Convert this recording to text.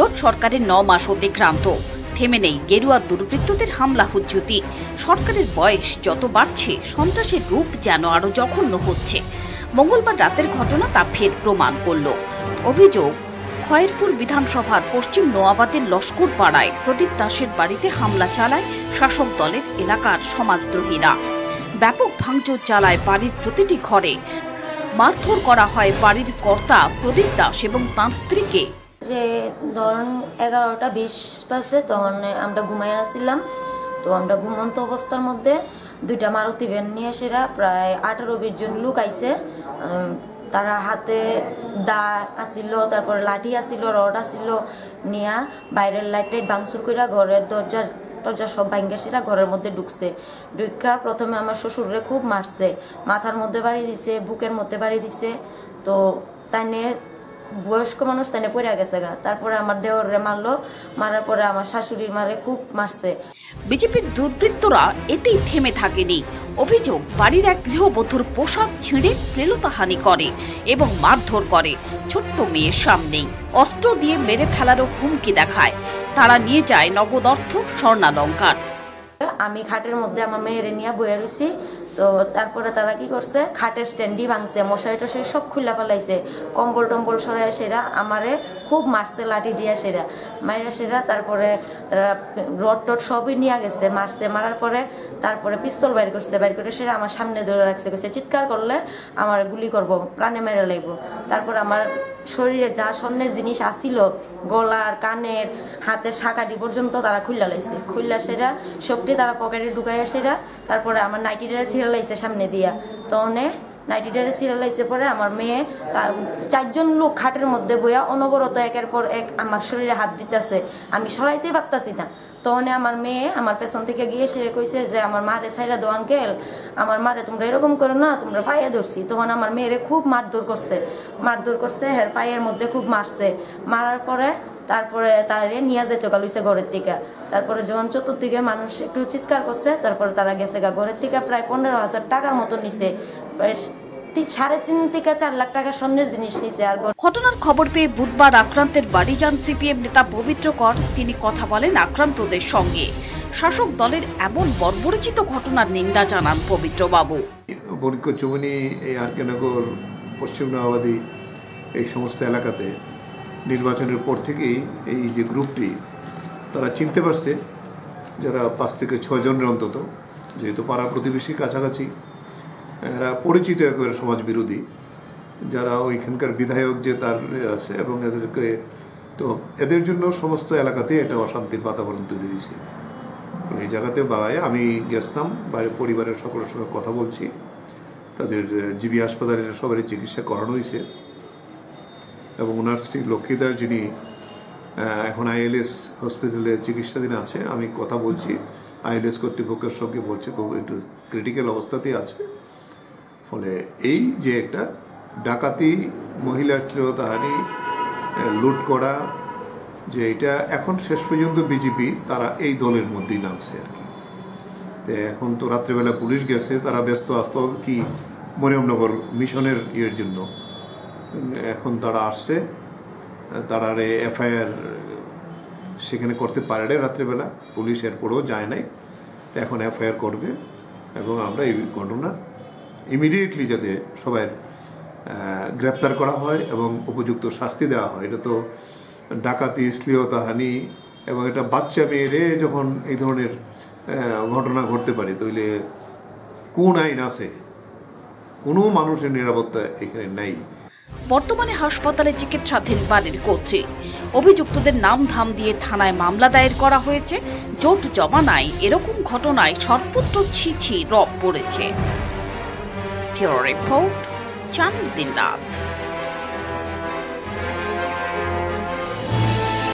জোট সরকারের 9 মাস অতিক্রান্ত, থেমে নেই গেরুয়া দুর্বৃত্তদের হামলা হুজ্জুতি। সরকারের বয়স যত বাড়ছে সন্ত্রাসের রূপ যেন আরো জঘন্য হচ্ছে। মঙ্গলবার রাতের ঘটনা তা ফের প্রমাণ করল। অভিযোগ, খয়েরপুর বিধানসভার পশ্চিম নোয়াবাদের লস্কর পাড়ায় প্রদীপ দাসের বাড়িতে হামলা চালায় শাসক দলের এলাকার সমাজদ্রোহীরা। ব্যাপক ভাঙচুর চালায় বাড়ির প্রতিটি ঘরে। মারধর করা হয় বাড়ির কর্তা প্রদীপ দাস এবং তাঁর স্ত্রীকে। ধরুন 11:20 বাজে, তখন আমরা ঘুমাই আসছিলাম। তো আমরা ঘুমন্ত অবস্থার মধ্যে দুইটা মারুতি ভ্যান নিয়ে সেরা প্রায় 18-20 জন লোক আইছে। তারা হাতে দা আসিল, তারপরে লাঠি আসিল, রড আসিল, নিয়া বাইরের লাইট ভাঙচুর করে ঘরের দরজা সব ভাঙ্গে সেরা ঘরের মধ্যে ঢুকছে। ঢুকা প্রথমে আমার শ্বশুরে খুব মারছে, মাথার মধ্যে বাড়ি দিছে, বুকের মধ্যে বাড়ি দিছে। তো তাইনে বয়স্ক মানুষ তাইনে পড়ে গেছে গা। তারপরে আমার দেওরে মারলো, মারার পরে আমার শাশুড়ির মারে খুব মারছে। বিজেপির দুর্বৃত্তরা এতেই থেমে থাকেনি। অভিযোগ, বাড়ির এক গৃহবধূর পোশাক ছিঁড়ে শ্লীলতাহানি করে এবং মারধর করে। ছোট্ট মেয়ের সামনেই অস্ত্র দিয়ে মেরে ফেলারও হুমকি দেখায়। তারা নিয়ে যায় নগদ অর্থ, স্বর্ণালংকার। আমি খাটের মধ্যে আমার মেয়েরে নিয়ে বয়ে রয়েছি। তো তারপরে তারা কি করছে, খাটের স্ট্যান্ডই ভাঙছে, মশারি টশারি সব খুলে ফেলাইছে, কম্বল টম্বল সরাই সেরা আমারে খুব মারছে লাঠি দিয়ে সেরা মাইরা সেরা। তারপরে তারা রড টড সবই নিয়ে গেছে, মারছে। মারার পরে তারপরে পিস্তল বাইর করছে, বাইর করে সেরা আমার সামনে ধরে রাখছে, কইছে চিৎকার করলে আমার গুলি করব, প্রাণে মেরে লাইব। তারপর আমার শরীরে যা স্বর্ণের জিনিস আসিল, গলার, কানের, হাতের শাকাটি পর্যন্ত তারা খুললা লাইছে। খুললা সেরা সবটি তারা পকেটে ঢুকাইয়া সেরা। তারপরে আমার নাইটিটা সিরালাইছে সামনে দিয়া। তো নাইটিটারে সিরালাইছে পরে আমার মেয়ে 4 জন লোক খাটের মধ্যে বইয়া অনবরত একের পর এক আমার শরীরে হাত দিতেছে, আমি সরাইতেই পারতাছি না। তখন আমার মেয়ে আমার পেছন থেকে গিয়ে সে কইছে যে আমার মারে ছাইরা দো আঙ্কেল, আমার মারে তোমরা এরকম করো না, তোমরা পায়ে ধরছি। তখন আমার মেয়েরে খুব মারধর করছে, হের পায়ের মধ্যে খুব মারছে। মারার পরে তারপরে তারে নিয়ে যেতে গেছে ঘরের থেকে। তারপরে যখন চতুর্দিকে মানুষ একটু চিৎকার করছে, তারপরে তারা গেছে গা। ঘরের থেকে প্রায় 15,000 টাকার মতো নিছে, প্রায় 3.5 থেকে 4 লাখ টাকা স্বর্ণের জিনিস নিছে। আর ঘটনার খবর পেয়ে বুধবার আক্রান্তের বাড়ি যান সিপিএম নেতা পবিত্র কর। তিনি কথা বলেন আক্রান্তদের সঙ্গে। শাসক দলের এমন বর্বরচিত ঘটনার নিন্দা জানান পবিত্র বাবু। বণিকগঞ্জ, চৌমুহনী, এই আর.কে. নগর, পশ্চিম নোয়াবাদী এই সমস্ত এলাকাতে নির্বাচনের পর থেকেই এই যে গ্রুপটি তারা চিনতে পারছে, যারা 5 থেকে 6 জনের অন্তত, যেহেতু পাড়া প্রতিবেশী কাছাকাছি, এরা পরিচিত একেবারে সমাজ বিরোধী, যারা ওইখানকার বিধায়ক যে তার আছে, এবং এদেরকে তো এদের জন্য সমস্ত এলাকাতে একটা অশান্তির বাতাবরণ তৈরি হয়েছে। এই জায়গাতে বাড়ায় আমি গেছিলাম, বাইরের পরিবারের সকলের সঙ্গে কথা বলছি, তাদের জিবি হাসপাতালে সবারই চিকিৎসা করানো হয়েছে। এবং ওনার স্ত্রী লক্ষ্মী দাস, যিনি এখন আইএলএস হসপিটালে চিকিৎসাধীন আছে, আমি কথা বলছি আইএলএস কর্তৃপক্ষের সঙ্গে, বলছে খুব একটু ক্রিটিক্যাল অবস্থাতেই আছে। ফলে এই যে একটা ডাকাতি, মহিলার শ্লীলতাহানি, লুট করা, যে এটা এখন শেষ পর্যন্ত বিজেপি তারা এই দলের মধ্যেই নামছে আর কি। তো এখন তো রাত্রেবেলা পুলিশ গেছে, তারা ব্যস্ত আসতে হবে কি মরিয়মনগর মিশনের ইয়ের জন্য। এখন তারা আসছে, তারা এফআইআর সেখানে করতে পারে না রাত্রেবেলা, পুলিশ এরপরেও যায় নাই। তো এখন এফআইআর করবে এবং আমরা এই ঘটনার ইমিডিয়েটলি যাতে সবাই গ্রেপ্তার করা হয় এবং উপযুক্ত শাস্তি দেওয়া হয়। এটা তো ডাকাতি, শ্লীলতাহানি, এবং এটা বাচ্চা মেয়েরে যখন এই ধরনের ঘটনা ঘটতে পারে, তাহলে কোন আইন আছে? কোনো মানুষের নিরাপত্তা এখানে নাই। বর্তমানে হাসপাতালে চিকিৎসাধীন বাড়ির কর্ত্রী। অভিযুক্তদের নাম ধাম দিয়ে থানায় মামলা দায়ের করা হয়েছে। জোট জমানায় এরকম ঘটনায় সর্বত্র ছি রব পড়েছে। রিপোর্ট, চ্যানেল দিনরাত।